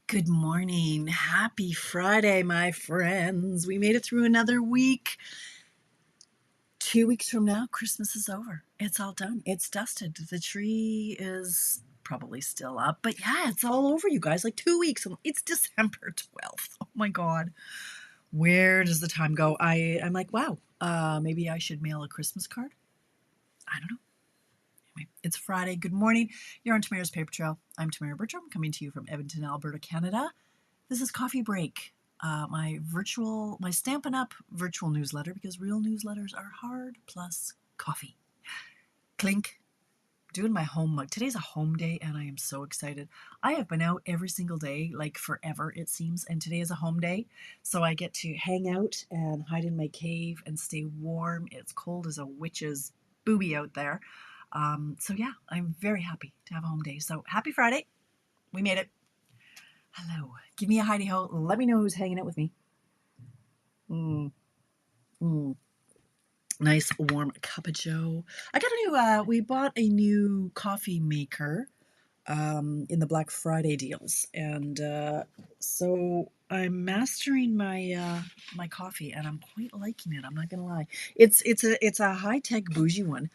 Good morning. Happy Friday, my friends. We made it through another week. 2 weeks from now, Christmas is over. It's all done. It's dusted. The tree is probably still up, but yeah, it's all over, you guys. Like 2 weeks. It's December 12th. Oh my God. Where does the time go? I'm like, wow, maybe I should mail a Christmas card. I don't know. Anyway, it's Friday. Good morning. You're on Tamara's Paper Trail. I'm Tamara Bertram, coming to you from Edmonton, Alberta, Canada. This is Coffee Break, my Stampin' Up virtual newsletter, because real newsletters are hard, plus coffee. Clink. Doing my home mug. Today's a home day, and I am so excited. I have been out every single day, like forever, it seems, and today is a home day, so I get to hang out and hide in my cave and stay warm. It's cold as a witch's booby out there. So yeah, I'm very happy to have a home day. So happy Friday. We made it. Hello. Give me a hidey ho. Let me know who's hanging out with me. Mm, mm. Nice warm cup of joe. We bought a new coffee maker in the Black Friday deals, and so I'm mastering my coffee, and I'm quite liking it. I'm not gonna lie. It's a high tech bougie one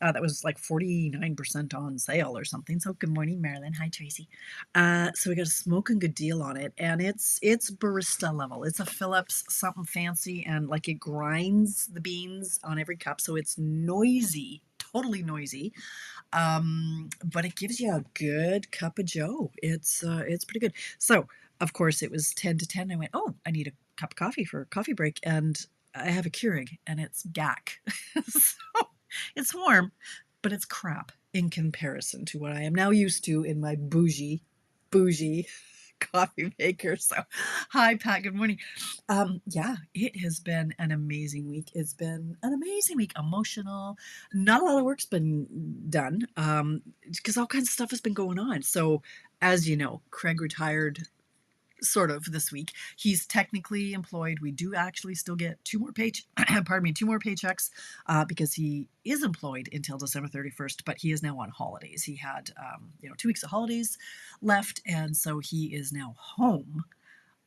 that was like 49% on sale or something. So good morning, Marilyn. Hi, Tracy. So we got a smoking good deal on it, and it's barista level. It's a Phillips something fancy, and like it grinds the beans on every cup, so it's noisy, totally noisy. But it gives you a good cup of joe. It's pretty good. So of course it was 10 to 10. I went, oh, I need a cup of coffee for a coffee break, and I have a Keurig, and it's gack. So it's warm, but it's crap in comparison to what I am now used to in my bougie coffee maker. So, hi, Pat. Good morning. Yeah, it has been an amazing week. It's been an amazing week. Emotional. Not a lot of work's been done because all kinds of stuff has been going on. So, as you know, Craig retired sort of this week. He's technically employed. We do actually still get two more paychecks because he is employed until December 31st, but he is now on holidays. He had 2 weeks of holidays left, and so he is now home,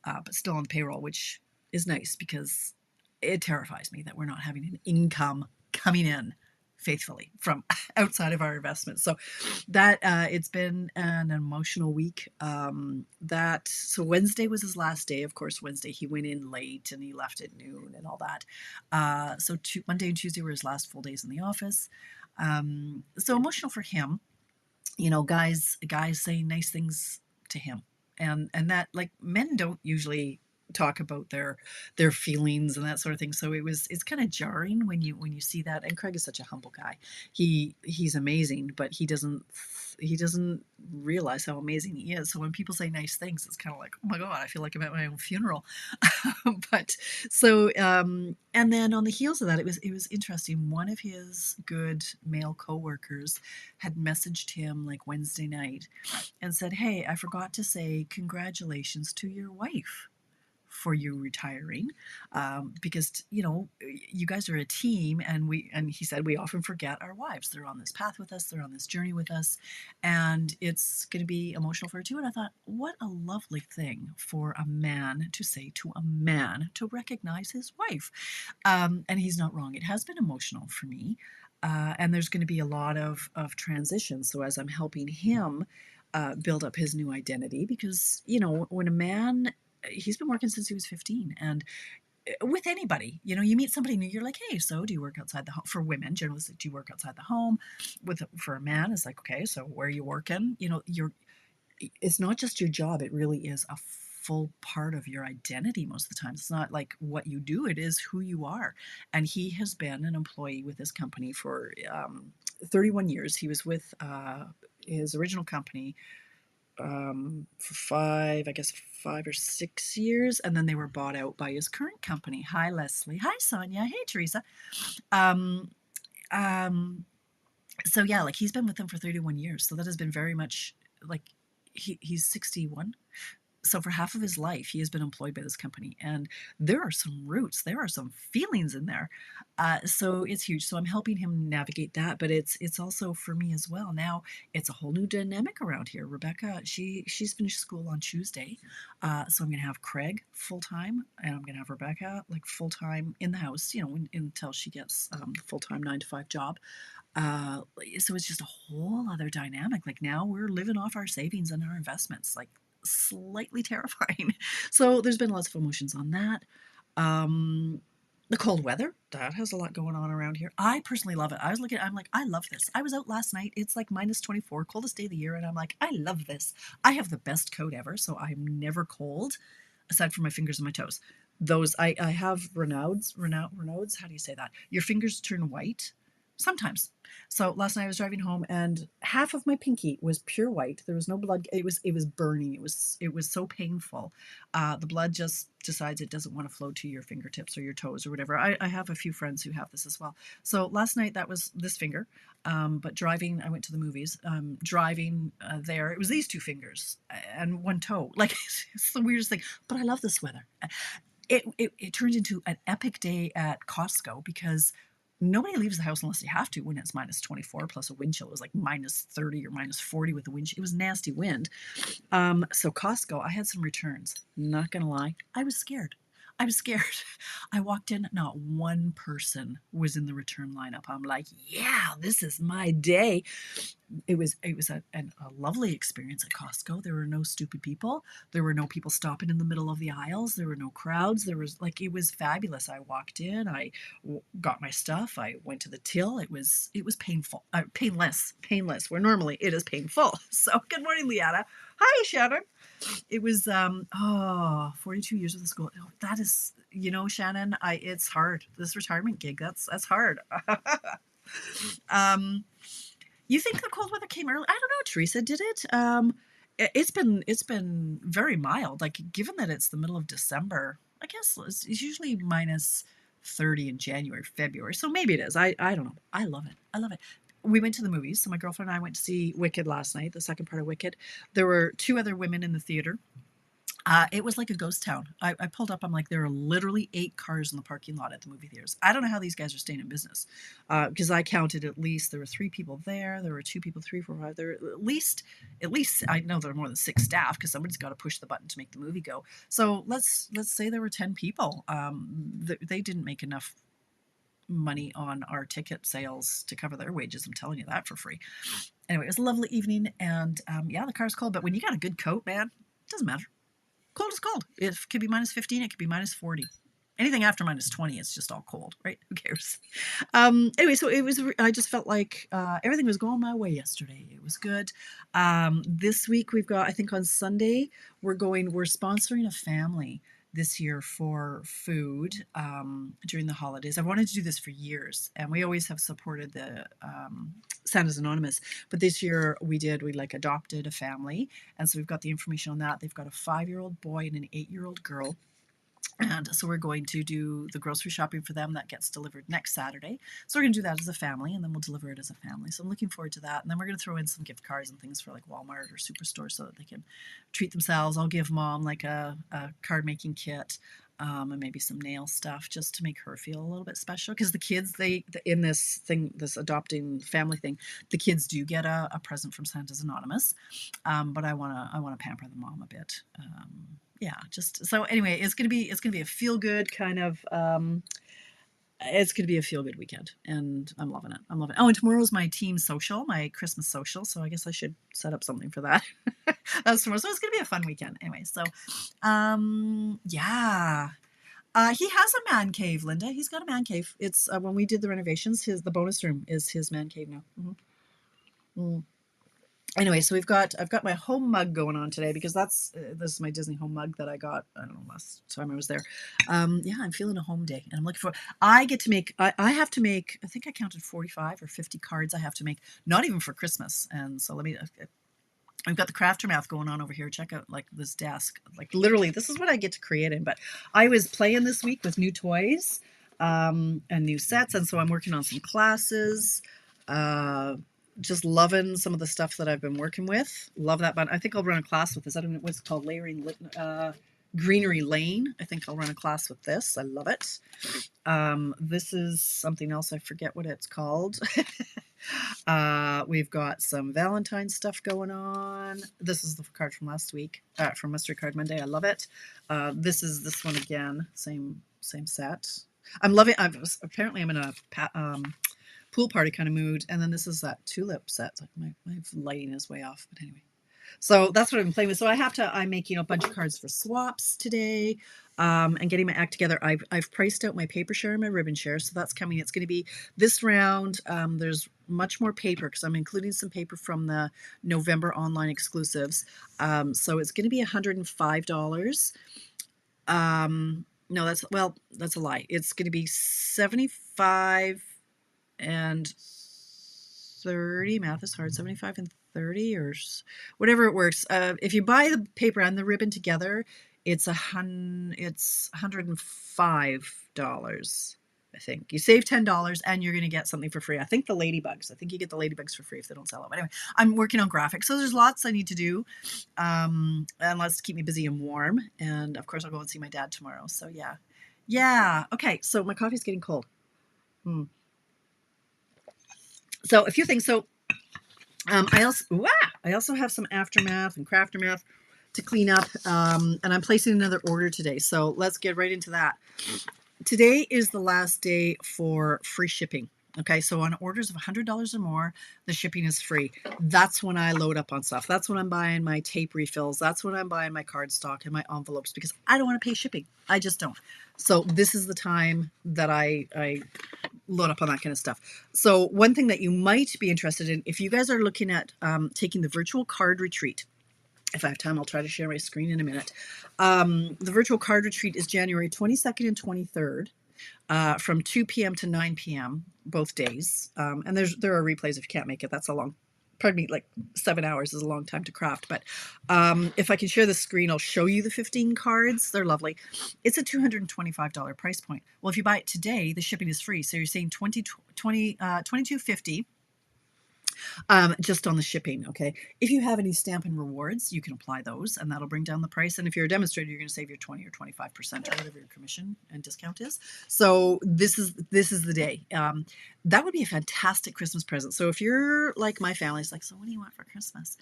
but still on payroll, which is nice because it terrifies me that we're not having an income coming in faithfully from outside of our investments. So that it's been an emotional week. So Wednesday was his last day. Of course, Wednesday he went in late and he left at noon and all that. So Monday and Tuesday were his last full days in the office. So emotional for him. Guys saying nice things to him, and that, like, men don't usually talk about their feelings and that sort of thing. So it's kind of jarring when you see that. And Craig is such a humble guy. He's amazing, but he doesn't realize how amazing he is. So when people say nice things, it's kind of like, oh my God, I feel like I'm at my own funeral. But so and then on the heels of that, it was interesting. One of his good male coworkers had messaged him like Wednesday night and said, hey, I forgot to say congratulations to your wife for you retiring, because you guys are a team, and he said we often forget our wives. They're on this path with us, they're on this journey with us, and it's going to be emotional for her too. And I thought, what a lovely thing for a man to say to a man, to recognize his wife. And he's not wrong. It has been emotional for me, and there's going to be a lot of transition. So as I'm helping him build up his new identity, because when a man, he's been working since he was 15, and with anybody, you meet somebody new, you're like, hey, so do you work outside the home? For women, generally, it's like, do you work outside the home? For a man, it's like, okay, so where are you working? It's not just your job, it really is a full part of your identity most of the time. It's not like what you do, it is who you are. And he has been an employee with this company for 31 years. He was with his original company for 5 or 6 years, and then they were bought out by his current company. Hi, Leslie. Hi, Sonia. Hey, Teresa. Um, um, so yeah, like, he's been with them for 31 years. So that has been very much like he's 61. So for half of his life, he has been employed by this company, and there are some roots, there are some feelings in there. So it's huge. So I'm helping him navigate that, but it's also for me as well. Now it's a whole new dynamic around here. Rebecca, she's finished school on Tuesday, so I'm gonna have Craig full time, and I'm gonna have Rebecca like full time in the house, until she gets full time 9 to 5 job. Uh, so it's just a whole other dynamic. Like now we're living off our savings and our investments, like slightly terrifying. So there's been lots of emotions on that. Um, the cold weather, that has a lot going on around here. I personally love it. I'm like, I love this. I was out last night. It's like -24, coldest day of the year. And I'm like, I love this. I have the best coat ever. So I'm never cold aside from my fingers and my toes. Those, I have Renaud's, how do you say that? Your fingers turn white sometimes. So last night I was driving home and half of my pinky was pure white. There was no blood. It was burning. It was so painful. The blood just decides it doesn't want to flow to your fingertips or your toes or whatever. I have a few friends who have this as well. So last night that was this finger. But driving, I went to the movies. Driving there, it was these two fingers and one toe. Like it's the weirdest thing. But I love this weather. It turned into an epic day at Costco because nobody leaves the house unless they have to when it's -24 plus a wind chill. It was like -30 or -40 with the wind. It was nasty wind. So Costco, I had some returns. Not gonna lie, I was scared. I was scared. I walked in, not one person was in the return lineup. I'm like, yeah, this is my day. It was a lovely experience at Costco. There were no stupid people. There were no people stopping in the middle of the aisles. There were no crowds. It was fabulous. I walked in. I got my stuff. I went to the till. It was painful, painless. Where normally it is painful. So good morning, Leanna. Hi, Shannon. It was 42 years of the school. Oh, that is, Shannon. It's hard. This retirement gig. That's hard. um, you think the cold weather came early? I don't know, Teresa, did it? It's been very mild. Like given that it's the middle of December, I guess it's usually -30 in January, February. So maybe it is. I don't know. I love it. I love it. We went to the movies. So my girlfriend and I went to see Wicked last night, the second part of Wicked. There were two other women in the theater. It was like a ghost town. I pulled up. I'm like, there are literally 8 cars in the parking lot at the movie theaters. I don't know how these guys are staying in business, because I counted at least there were 3 people there. There were 2 people, 3, 4, 5. There at least I know there are more than 6 staff because somebody's got to push the button to make the movie go. So let's say there were 10 people. They didn't make enough money on our ticket sales to cover their wages. I'm telling you that for free. Anyway, it was a lovely evening, and yeah, the car's cold, but when you got a good coat, man, it doesn't matter. Cold is cold. It could be -15. It could be -40. Anything after -20, it's just all cold, right? Who cares? Anyway, so it was. I just felt like everything was going my way yesterday. It was good. This week we've got. I think on Sunday we're sponsoring a family this year for food during the holidays. I wanted to do this for years, and we always have supported the Santa's Anonymous. But this year we like adopted a family, and so we've got the information on that. They've got a 5-year-old boy and an 8-year-old girl. And so we're going to do the grocery shopping for them. That gets delivered next Saturday. So we're going to do that as a family, and then we'll deliver it as a family. So I'm looking forward to that. And then we're going to throw in some gift cards and things for like Walmart or Superstore so that they can treat themselves. I'll give Mom like a card making kit, and maybe some nail stuff just to make her feel a little bit special. Because the kids, in this thing, this adopting family thing, the kids do get a present from Santa's Anonymous. But I wanna pamper the mom a bit. Yeah, just so anyway, it's gonna be a feel good kind of. It's gonna be a feel good weekend, and I'm loving it. I'm loving it. Oh, and tomorrow's my team social, my Christmas social. So I guess I should set up something for that. That's tomorrow. So it's gonna be a fun weekend anyway. So, yeah. He has a man cave, Linda. He's got a man cave. It's when we did the renovations, the bonus room is his man cave now. Mm. Anyway, so I've got my home mug going on today because this is my Disney home mug that I got, I don't know, last time I was there. Yeah, I'm feeling a home day, and I'm looking for. I get to make. I have to make. I think I counted 45 or 50 cards. I have to make, not even for Christmas. And so let me. I've got the crafter math going on over here. Check out like this desk. Like literally, this is what I get to create in. But I was playing this week with new toys, and new sets, and so I'm working on some classes. just loving some of the stuff that I've been working with. Love that button. I think I'll run a class with this. I don't know what's it called, Greenery Lane. I think I'll run a class with this. I love it. This is something else. I forget what it's called. We've got some Valentine stuff going on. This is the card from last week, from Mystery Card Monday. I love it. This is this one again. Same set. I'm loving. Apparently I'm in a pool party kind of mood. And then this is that tulip set. Like my lighting is way off, but anyway. So that's what I'm playing with. So I'm making a bunch of cards for swaps today, and getting my act together. I've priced out my paper share and my ribbon share, so that's coming. It's going to be this round. There's much more paper because I'm including some paper from the November online exclusives. So it's going to be $105. No, that's a lie. It's going to be 75 and 30. Math is hard. 75 and 30 or whatever it works. If you buy the paper and the ribbon together, it's $105. I think you save $10 and you're going to get something for free. I think the ladybugs. I think you get the ladybugs for free if they don't sell them. Anyway, I'm working on graphics, so there's lots I need to do, and lots to keep me busy and warm. And of course, I'll go and see my dad tomorrow. So yeah. Okay, so my coffee's getting cold. So a few things. So I also have some aftermath and craftermath to clean up, and I'm placing another order today. So let's get right into that. Today is the last day for free shipping. Okay, so on orders of $100 or more, the shipping is free. That's when I load up on stuff. That's when I'm buying my tape refills. That's when I'm buying my cardstock and my envelopes because I don't want to pay shipping. I just don't. So this is the time that I load up on that kind of stuff. So one thing that you might be interested in, if you guys are looking at taking the virtual card retreat, if I have time, I'll try to share my screen in a minute. The virtual card retreat is January 22nd and 23rd. From 2 p.m. to 9 p.m. both days. And there are replays if you can't make it. That's a long, like 7 hours is a long time to craft. But if I can share the screen, I'll show you the 15 cards. They're lovely. It's a $225 price point. Well, if you buy it today, the shipping is free. So you're saying $22.50. Just on the shipping, okay? If you have any Stampin' rewards, you can apply those, and that'll bring down the price. And if you're a demonstrator, you're going to save your 20 or 25% or whatever your commission and discount is. So this is the day. That would be a fantastic Christmas present. So if you're like my family, it's like, so what do you want for Christmas?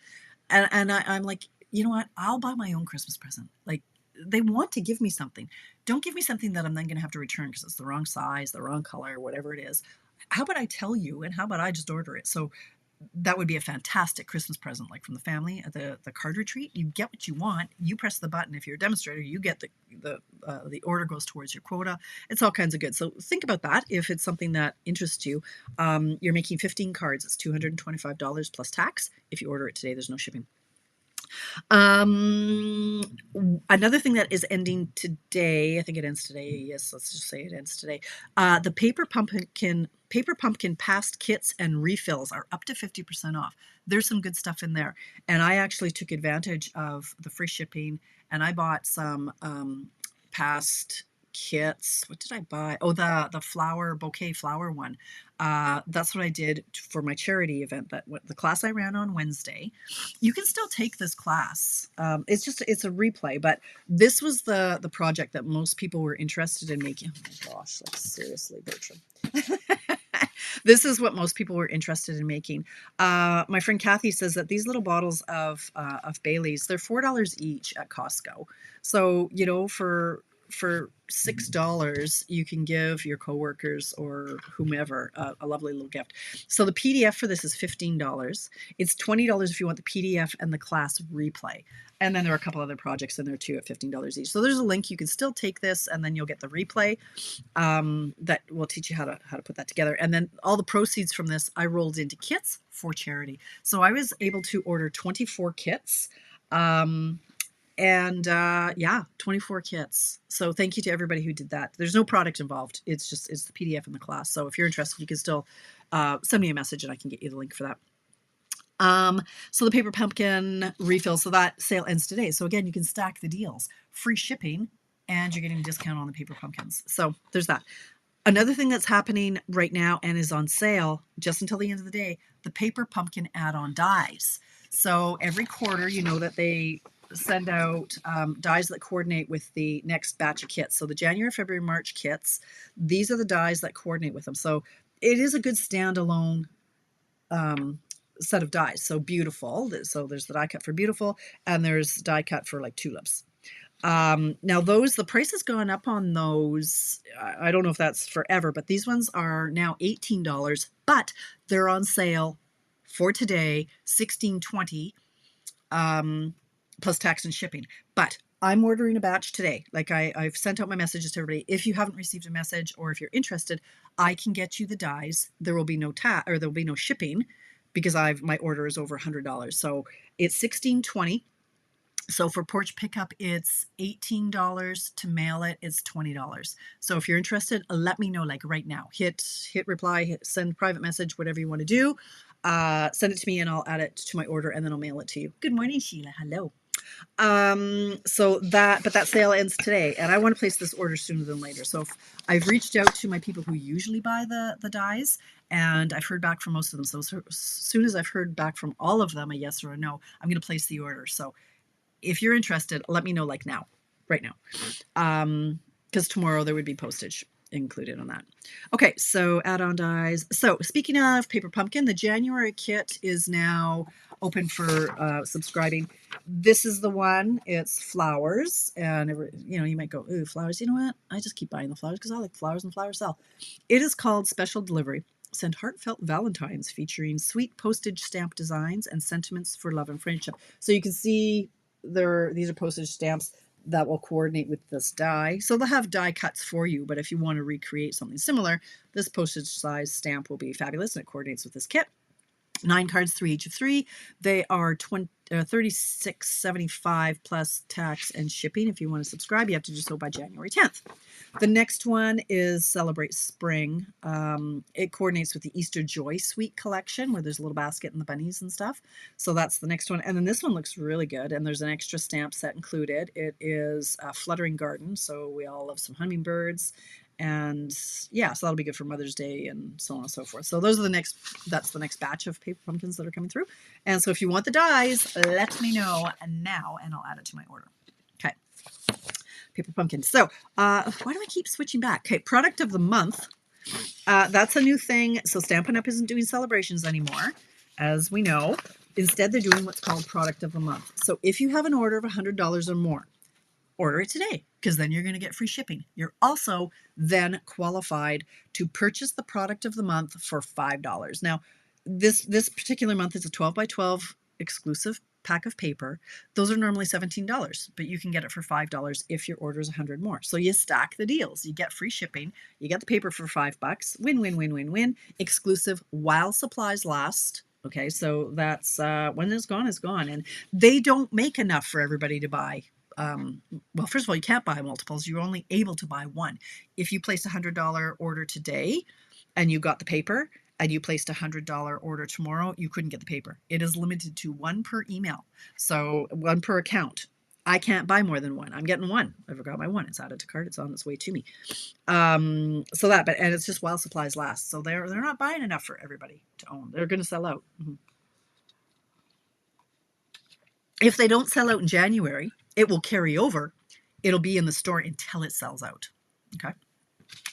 And I'm like, you know what? I'll buy my own Christmas present. Like, they want to give me something. Don't give me something that I'm then going to have to return because it's the wrong size, the wrong color, whatever it is. How about I tell you, and how about I just order it? So that would be a fantastic Christmas present, like from the family at the card retreat. You get what you want. You press the button. If you're a demonstrator, you get the order goes towards your quota. It's all kinds of good. So think about that. If it's something that interests you, you're making 15 cards. It's $225 plus tax. If you order it today, there's no shipping. Another thing that is ending today, I think it ends today. Yes, let's just say it ends today. The Paper Pumpkin past kits and refills are up to 50% off. There's some good stuff in there. And I actually took advantage of the free shipping and I bought some past kits. What did I buy? Oh, the flower bouquet flower one. That's what I did for my charity event, the class I ran on Wednesday. You can still take this class. It's a replay, but this was the project that most people were interested in making. Oh my gosh, like seriously, Bertram. This is what most people were interested in making. My friend Kathy says that these little bottles of Bailey's, they're $4 each at Costco. So, you know, for $6, you can give your coworkers or whomever a lovely little gift. So the PDF for this is $15. It's $20 if you want the PDF and the class replay. And then there are a couple other projects in there too at $15 each. So there's a link. You can still take this and then you'll get the replay that will teach you how to put that together. And then all the proceeds from this I rolled into kits for charity. So I was able to order 24 kits. Yeah, 24 kits. So thank you to everybody who did that. There's no product involved. It's the PDF in the class. So if you're interested, you can still send me a message and I can get you the link for that. So the Paper Pumpkin refill. So that sale ends today. So again, you can stack the deals, free shipping, and you're getting a discount on the Paper Pumpkins. So there's that. Another thing that's happening right now and is on sale just until the end of the day, the paper pumpkin add-on dies. So every quarter, you know that they send out dies that coordinate with the next batch of kits. So the January, February, March kits, these are the dies that coordinate with them. So it is a good standalone set of dies. So beautiful. So there's the die cut for beautiful, and there's die cut for like tulips. Now those, the price has gone up on those. I don't know if that's forever, but these ones are now $18, but they're on sale for today, $16.20, plus tax and shipping. But I'm ordering a batch today. Like I've sent out my messages to everybody. If you haven't received a message or if you're interested, I can get you the dies. There will be no tax, or there will be no shipping, because my order is over $100. So it's $16.20. So for porch pickup, it's $18. To mail it, it's $20. So if you're interested, let me know, like right now. Hit reply, send private message, whatever you want to do. Send it to me and I'll add it to my order and then I'll mail it to you. Good morning, Sheila. Hello. But that sale ends today and I want to place this order sooner than later. So I've reached out to my people who usually buy the dies, and I've heard back from most of them. So as soon as I've heard back from all of them, a yes or a no, I'm going to place the order. So if you're interested, let me know, like now, right now, because tomorrow there would be postage included on that. Okay, so add-on dies. So speaking of paper pumpkin, the January kit is now open for subscribing. This is the one. It's flowers, and you might go, ooh, flowers. You know what? I just keep buying the flowers because I like flowers and flowers sell. It is called Special Delivery. Send heartfelt Valentines featuring sweet postage stamp designs and sentiments for love and friendship. So you can see these are postage stamps that will coordinate with this die. So they'll have die cuts for you, but if you want to recreate something similar, this postage size stamp will be fabulous and it coordinates with this kit. 9 cards, 3 each of 3. They are $36.75 plus tax and shipping. If you want to subscribe, you have to do so by January 10th. The next one is Celebrate Spring. It coordinates with the Easter Joy Suite collection, where there's a little basket and the bunnies and stuff. So that's the next one. And then this one looks really good, and there's an extra stamp set included. It is a Fluttering Garden, so we all love some hummingbirds. And yeah, so that'll be good for Mother's Day and so on and so forth. So that's the next batch of paper pumpkins that are coming through. And so if you want the dies, let me know now and I'll add it to my order. Okay. Paper pumpkins. So why do I keep switching back? Okay, product of the month. That's a new thing. So Stampin' Up! Isn't doing celebrations anymore, as we know. Instead, they're doing what's called product of the month. So if you have an order of $100 or more, order it today, because then you're going to get free shipping. You're also then qualified to purchase the product of the month for $5. Now, this particular month is a 12 by 12 exclusive pack of paper. Those are normally $17, but you can get it for $5 if your order is 100 more. So you stack the deals. You get free shipping. You get the paper for $5. Win, win, win, win, win. Exclusive while supplies last. Okay, so that's when it's gone, it's gone. And they don't make enough for everybody to buy. Well, first of all, you can't buy multiples. You're only able to buy one. If you placed a $100 order today and you got the paper, and you placed a $100 order tomorrow, you couldn't get the paper. It is limited to one per email. So one per account. I can't buy more than one. I'm getting one. I forgot my one. It's added to cart. It's on its way to me. And it's just while supplies last. So they're not buying enough for everybody to own. They're going to sell out. If they don't sell out in January, it will carry over. It'll be in the store until it sells out. Okay.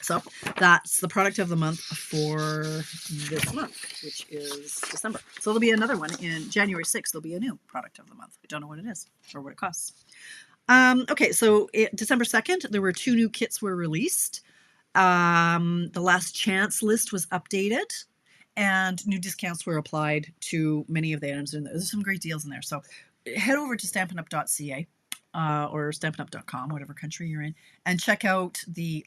So that's the product of the month for this month, which is December. So there'll be another one in January 6th. There'll be a new product of the month. I don't know what it is or what it costs. Okay, so December 2nd, there were 2 new kits were released. The last chance list was updated and new discounts were applied to many of the items. And there's some great deals in there. So head over to stampinup.ca. Or stampinup.com, whatever country you're in, and check out the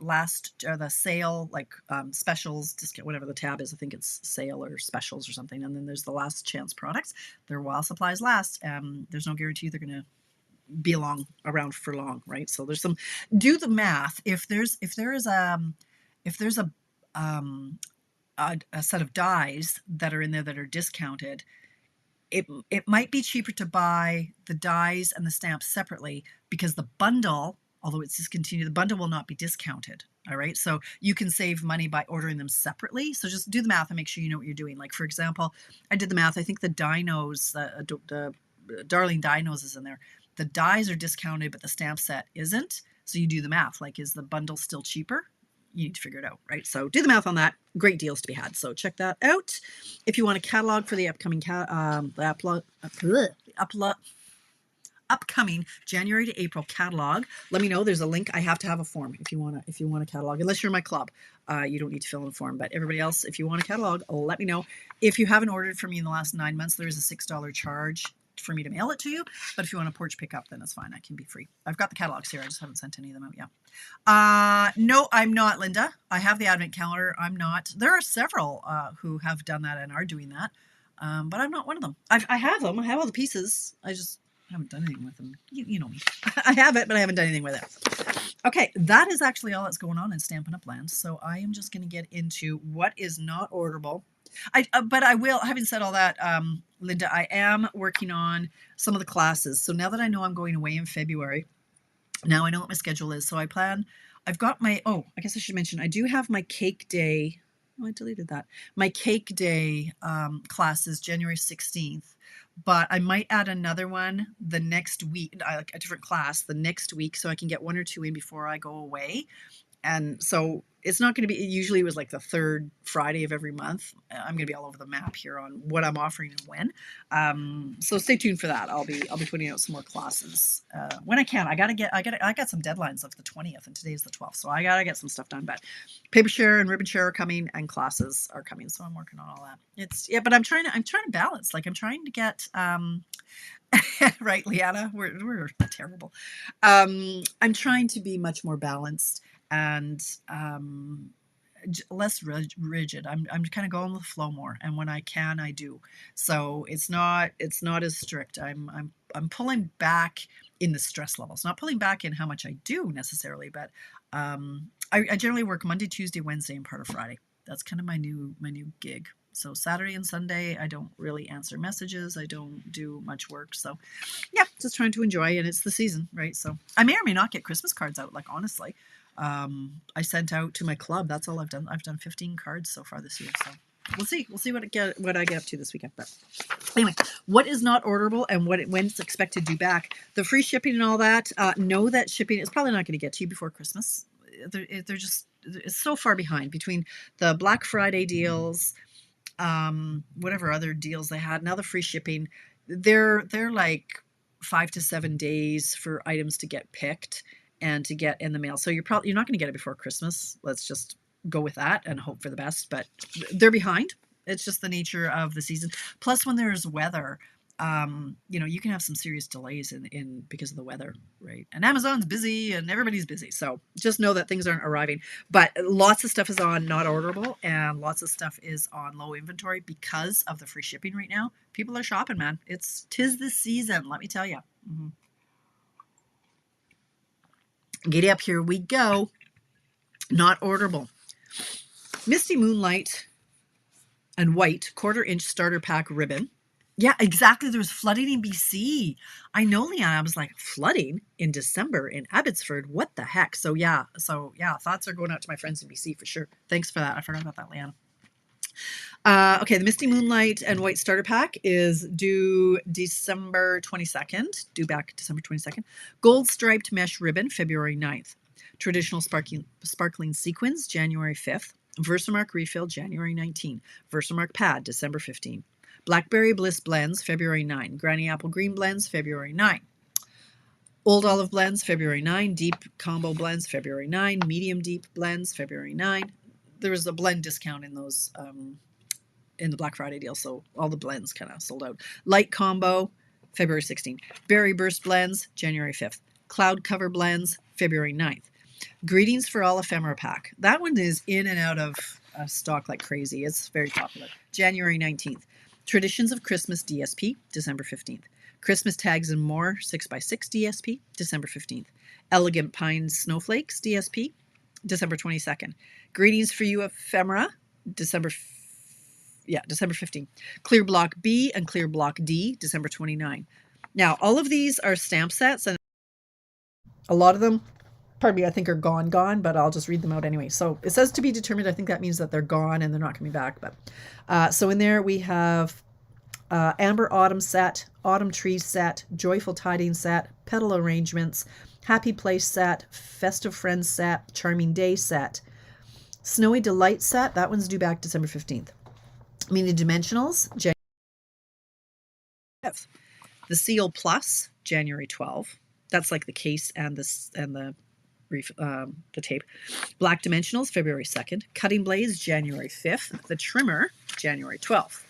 sale, like specials, discount, whatever the tab is. I think it's sale or specials or something. And then there's the last chance products. They're while supplies last. There's no guarantee they're going to be around for long, right? So there's some. Do the math. If there is a set of dies that are in there that are discounted, it might be cheaper to buy the dies and the stamps separately, because the bundle, although it's discontinued, the bundle will not be discounted. All right. So you can save money by ordering them separately. So just do the math and make sure you know what you're doing. Like, for example, I did the math. I think the dinos, the Darling Dinos is in there. The dies are discounted, but the stamp set isn't. So you do the math. Like, is the bundle still cheaper? You need to figure it out, right? So do the math on that. Great deals to be had. So check that out. If you want a catalog for the upcoming upcoming January to April catalog, let me know. There's a link. I have to have a form if you want a catalog. Unless you're in my club, you don't need to fill in a form. But everybody else, if you want a catalog, let me know. If you haven't ordered from me in the last 9 months, there is a $6 charge for me to mail it to you. But if you want a porch pickup, then it's fine. I can be free. I've got the catalogs here. I just haven't sent any of them out yet. No, I'm not, Linda. I have the advent calendar. I'm not. There are several who have done that and are doing that. But I'm not one of them. I have them. I have all the pieces. I just haven't done anything with them. You know me. I have it, but I haven't done anything with it. Okay, that is actually all that's going on in Stampin' Up! Land. So I am just going to get into what is not orderable. But I will, having said all that, Linda, I am working on some of the classes. So now that I know I'm going away in February, now I know what my schedule is. So I've got my, I guess I should mention, I do have my cake day. Oh, I deleted that. My cake day class is January 16th, but I might add another one the next week, like a different class the next week, so I can get one or two in before I go away. And so it's not going to be, usually it was like the third Friday of every month. I'm going to be all over the map here on what I'm offering and when. So stay tuned for that. I'll be putting out some more classes when I can. I got some deadlines of the 20th and today's the 12th. So I got to get some stuff done, but paper share and ribbon share are coming and classes are coming. So I'm working on all that. But I'm trying to balance. Like I'm trying to get, right, Leanna, we're terrible. I'm trying to be much more balanced and less rigid. I'm kind of going with the flow more, and when I can, I do. So it's not as strict. I'm pulling back in the stress levels, not pulling back in how much I do necessarily, but I generally work Monday, Tuesday, Wednesday, and part of Friday. That's kind of my new gig. So Saturday and Sunday, I don't really answer messages. I don't do much work. So yeah, just trying to enjoy, and it's the season, right? So I may or may not get Christmas cards out, like honestly. I sent out to my club. That's all I've done. I've done 15 cards so far this year. So we'll see. We'll see what I get up to this weekend. But anyway, what is not orderable and when it's expected due back? The free shipping and all that. Know that shipping is probably not going to get to you before Christmas. They're just it's so far behind between the Black Friday deals, whatever other deals they had. Now the free shipping, they're like 5 to 7 days for items to get picked and to get in the mail. So you're not going to get it before Christmas. Let's just go with that and hope for the best. But they're behind. It's just the nature of the season. Plus, when there's weather, you can have some serious delays in because of the weather, right? And Amazon's busy and everybody's busy. So just know that things aren't arriving. But lots of stuff is on not orderable and lots of stuff is on low inventory because of the free shipping right now. People are shopping, man. Tis the season, let me tell you. Mm-hmm. Giddy up, here we go. Not orderable. Misty Moonlight and white 1/4-inch starter pack ribbon. Yeah, exactly. There was flooding in BC. I know, Leanne. I was like, flooding in December in Abbotsford? What the heck? So yeah, thoughts are going out to my friends in BC for sure. Thanks for that. I forgot about that, Leanne. Okay, the Misty Moonlight and White Starter Pack is due December 22nd. Due back December 22nd. Gold striped mesh ribbon, February 9th. Traditional sparkling sequins, January 5th. Versamark refill, January 19th. Versamark pad, December 15th. Blackberry Bliss blends, February 9. Granny Apple Green blends, February 9. Old Olive blends, February 9. Deep Combo blends, February 9. Medium Deep blends, February 9. There was a blend discount in those in the Black Friday deal, so all the blends kind of sold out. Light Combo, February 16th. Berry Burst blends, January 5th. Cloud Cover blends, February 9th. Greetings for All Ephemera Pack. That one is in and out of stock like crazy. It's very popular. January 19th. Traditions of Christmas DSP, December 15th. Christmas Tags and More 6x6 DSP, December 15th. Elegant Pine Snowflakes DSP, December 22nd. Greetings for You Ephemera, December 15th. Clear Block B and Clear Block D, December 29. Now, all of these are stamp sets, and a lot of them pardon me, I think are gone, but I'll just read them out anyway. So it says to be determined. I think that means that they're gone and they're not coming back. But so in there we have Amber Autumn set, Autumn Tree set, Joyful Tidings set, Petal Arrangements, Happy Place set, Festive Friends set, Charming Day set, Snowy Delight set. That one's due back December 15th. Mini Dimensionals, January 5th. The Seal Plus, January 12th. That's like the case and the tape. Black Dimensionals, February 2nd. Cutting Blades, January 5th. The Trimmer, January 12th.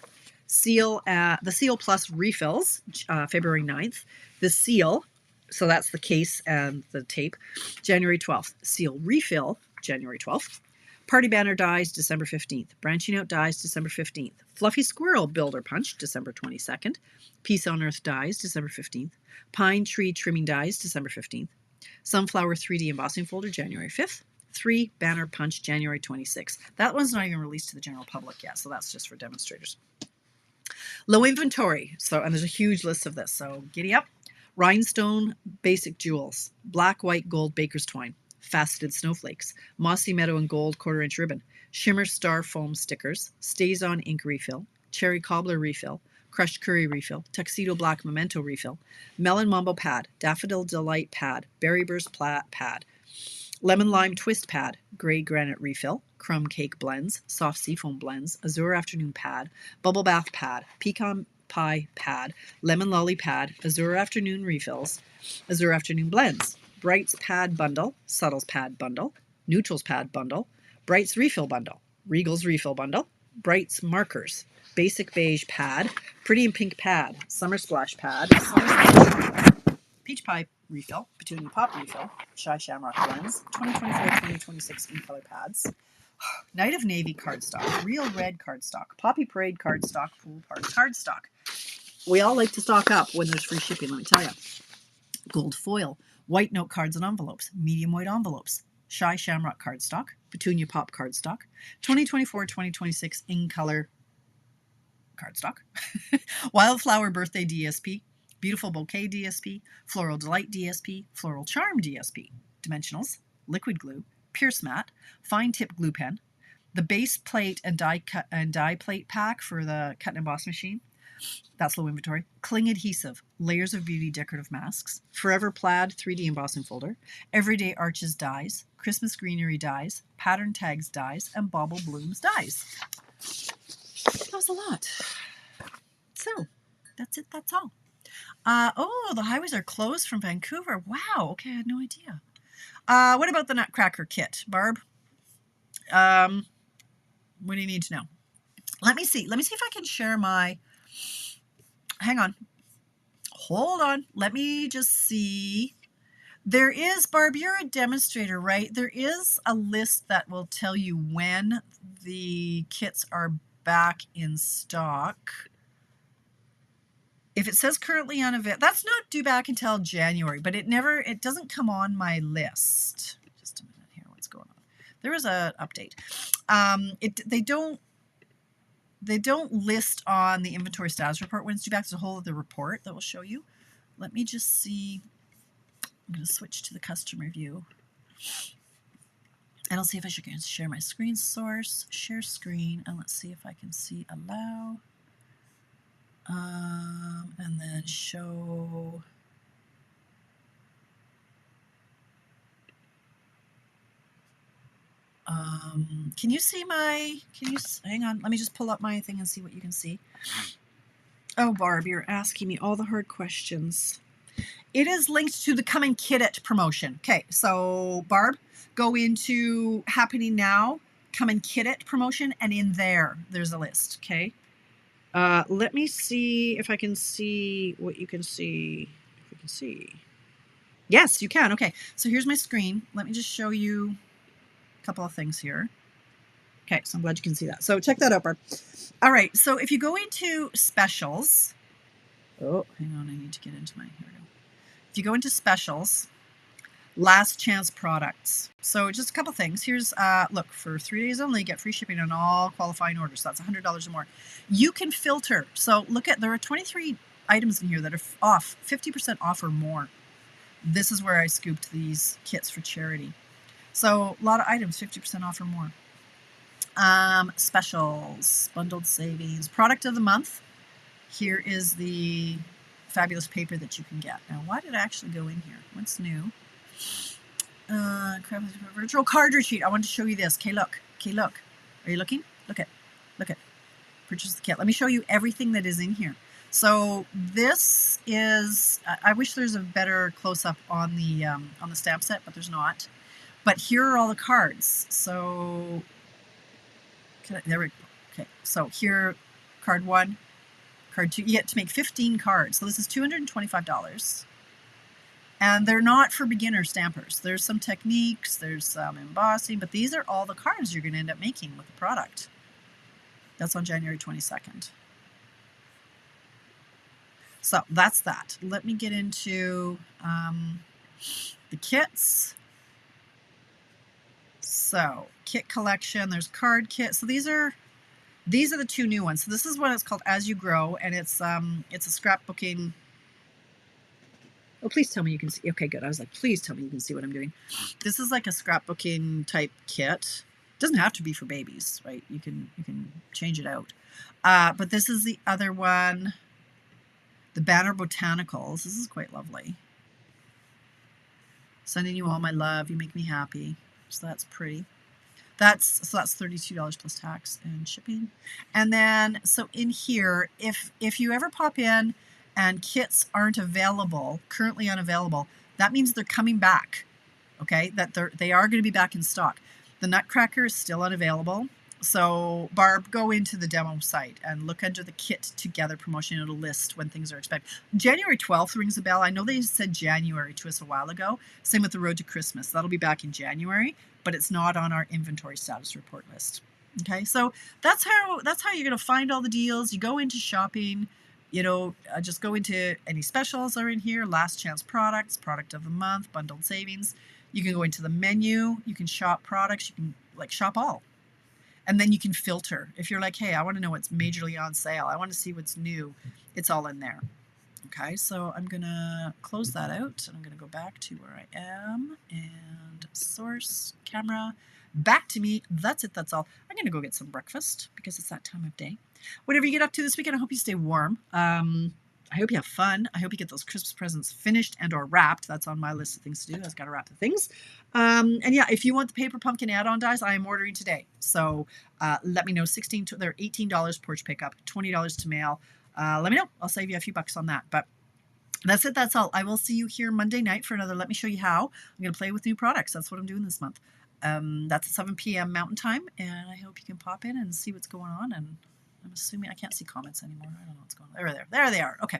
The Seal Plus refills, February 9th. The Seal, so that's the case and the tape, January 12th. Seal Refill, January 12th. Party Banner dies, December 15th. Branching Out dies, December 15th. Fluffy Squirrel Builder Punch, December 22nd. Peace on Earth dies, December 15th. Pine Tree Trimming dies, December 15th. Sunflower 3D Embossing Folder, January 5th. 3 Banner Punch, January 26th. That one's not even released to the general public yet, so that's just for demonstrators. Low inventory. And there's a huge list of this, so giddy up. Rhinestone Basic Jewels. Black, White, Gold Baker's Twine. Faceted Snowflakes. Mossy Meadow and Gold 1/4 inch ribbon. Shimmer Star Foam stickers. Stays On ink refill. Cherry Cobbler refill. Crushed Curry refill. Tuxedo Black Memento refill. Melon Mambo pad. Daffodil Delight pad. Berry Burst pad. Lemon Lime Twist pad. Gray Granite refill. Crumb Cake blends. Soft Seafoam blends. Azure Afternoon pad. Bubble Bath pad. Pecan Pie pad. Lemon Lolly pad. Azure Afternoon refills. Azure Afternoon blends. Brights pad bundle. Subtles pad bundle. Neutrals pad bundle. Brights refill bundle. Regals refill bundle. Brights markers. Basic beige pad. Pretty and pink pad. Summer splash pad. Peach pie refill. Petunia pop refill. Shy Shamrock blends. 2024-2026 in color pads. Night of Navy cardstock. Real red cardstock. Poppy Parade cardstock. Pool Park cardstock. We all like to stock up when there's free shipping, let me tell you. Gold foil. White note cards and envelopes. Medium white envelopes. Shy Shamrock cardstock. Petunia pop cardstock. 2024-2026 in color cardstock. Wildflower Birthday DSP. Beautiful Bouquet DSP. Floral Delight DSP. Floral Charm DSP. Dimensionals. Liquid glue. Pierce mat. Fine tip glue pen. The base plate and die plate pack for the cut and emboss machine. That's low inventory. Cling adhesive. Layers of Beauty decorative masks. Forever Plaid 3D embossing folder. Everyday Arches dies. Christmas Greenery dies. Pattern Tags dies. And Bauble Blooms dies. That was a lot. So, that's it. That's all. Oh, the highways are closed from Vancouver. Wow. Okay, I had no idea. What about the Nutcracker kit, Barb? What do you need to know? Let me see. Let me see if I can share my... Hang on. Hold on. Let me just see. There is, Barb, you're a demonstrator, right? There is a list that will tell you when the kits are back in stock. If it says currently unavailable, that's not due back until January, but it doesn't come on my list. Just a minute here, what's going on? There is an update. They don't list on the inventory status report when it's due back. There's a whole other report that will show you. Let me just see. I'm going to switch to the customer view. And I'll see if I can share my screen source. Share screen. And let's see if I can see allow. And then show. Can you see hang on, let me just pull up my thing and see what you can see. Oh, Barb, you're asking me all the hard questions. It is linked to the Come and Kit It promotion. Okay, so Barb, go into Happening Now, Come and Kit It promotion, and in there's a list, okay? Let me see if I can see what you can see. If you can see. Yes, you can. Okay, so here's my screen. Let me just show you a couple of things here. Okay, so I'm glad you can see that. So check that out, Barb. All right, so if you go into specials, oh, hang on, I need to get into here we go. If you go into specials, last chance products. So just a couple things. Here's, look, for 3 days only, get free shipping on all qualifying orders. So that's $100 or more. You can filter. So look at, there are 23 items in here that are off, 50% off or more. This is where I scooped these kits for charity. So a lot of items, 50% off or more. Specials, bundled savings, product of the month. Here is the fabulous paper that you can get. Now, why did I actually go in here? What's new? Virtual card retreat. I want to show you this. Okay, look. Okay, look. Are you looking? Look at. Look at. Purchase the kit. Let me show you everything that is in here. So this is. I wish there's a better close-up on the stamp set, but there's not. But here are all the cards. So there we go. Okay. So here, card 1, card 2. You get to make 15 cards. So this is $225. And they're not for beginner stampers. There's some techniques, there's some embossing, but these are all the cards you're going to end up making with the product. That's on January 22nd. So that's that. Let me get into the kits. So kit collection, there's card kit. So these are the 2 new ones. So this is what it's called As You Grow, and it's a scrapbooking. Oh, please tell me you can see. Okay, good. I was like, please tell me you can see what I'm doing. This is like a scrapbooking type kit. It doesn't have to be for babies, right? You can change it out. But this is the other one, the Banner Botanicals. This is quite lovely. Sending you all my love. You make me happy. So that's pretty. That's $32 plus tax and shipping. And then, so in here, if you ever pop in and kits aren't available, currently unavailable, that means they're coming back, okay? That they are going to be back in stock. The Nutcracker is still unavailable. So Barb, go into the demo site and look under the Kit Together promotion. It'll list when things are expected. January 12th rings a bell. I know they said January to us a while ago. Same with the Road to Christmas. That'll be back in January, but it's not on our inventory status report list. Okay, so that's how you're going to find all the deals. You go into shopping. You know, just go into any specials are in here, last chance products, product of the month, bundled savings. You can go into the menu, you can shop products, you can like shop all. And then you can filter. If you're like, hey, I want to know what's majorly on sale, I want to see what's new, it's all in there. Okay, so I'm going to close that out and I'm going to go back to where I am and source, camera, back to me. That's it, that's all. I'm going to go get some breakfast because it's that time of day. Whatever you get up to this weekend, I hope you stay warm. I hope you have fun. I hope you get those Christmas presents finished and or wrapped. That's on my list of things to do. I've got to wrap the things. And yeah, if you want the paper pumpkin add-on dies, I am ordering today. So let me know. They're $18 porch pickup, $20 to mail. Let me know. I'll save you a few bucks on that. But that's it. That's all. I will see you here Monday night for another Let Me Show You How. I'm going to play with new products. That's what I'm doing this month. That's at 7 p.m. Mountain Time. And I hope you can pop in and see what's going on. And I'm assuming I can't see comments anymore. I don't know what's going on. There they are. Okay.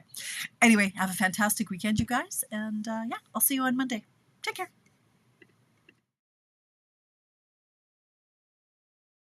Anyway, have a fantastic weekend, you guys. And yeah, I'll see you on Monday. Take care.